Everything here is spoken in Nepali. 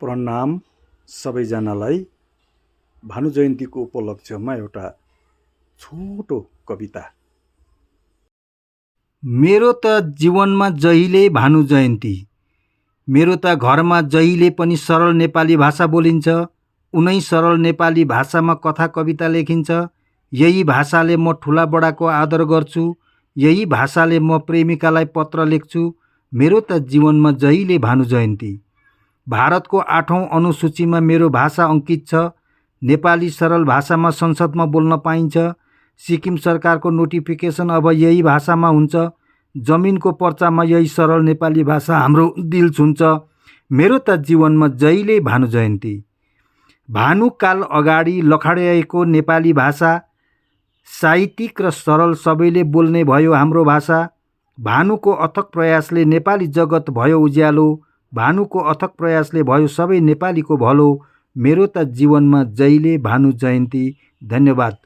प्रणाम सबैजनालाई। भानु जयन्तीको उपलक्ष्यमा एउटा छोटो कविता। मेरो त जीवनमा जहिले भानु जयन्ती, मेरो त घरमा जहिले पनि सरल नेपाली भाषा बोलिन्छ। उनै सरल नेपाली भाषामा कथा कविता लेखिन्छ। यही भाषाले म ठुला बडाको आदर गर्छु, यही भाषाले म प्रेमिकालाई पत्र लेख्छु। मेरो त जीवनमा जहिले भानु जयन्ती। भारतको 8औं अनुसूचीमा मेरो भाषा अंकित छ। नेपाली सरल भाषामा संसदमा बोल्न पाइन्छ। सिक्किम सरकारको नोटिफिकेसन अब यही भाषामा हुन्छ। जमिनको पर्चामा यही सरल नेपाली भाषा हाम्रो दिल छुन्छ। मेरो त जीवनमा जहिले भानु जयन्ती। भानुकाल अगाडि लखड्याएको नेपाली भाषा साहित्यिक र सरल सबैले बोल्ने भयो हाम्रो भाषा। भानुको अथक प्रयासले नेपाली जगत भयो उज्यालो। भानुको अथक प्रयासले भयो सबै नेपालीको भलो। मेरो त जीवनमा जहिले भानु जयन्ती। धन्यवाद।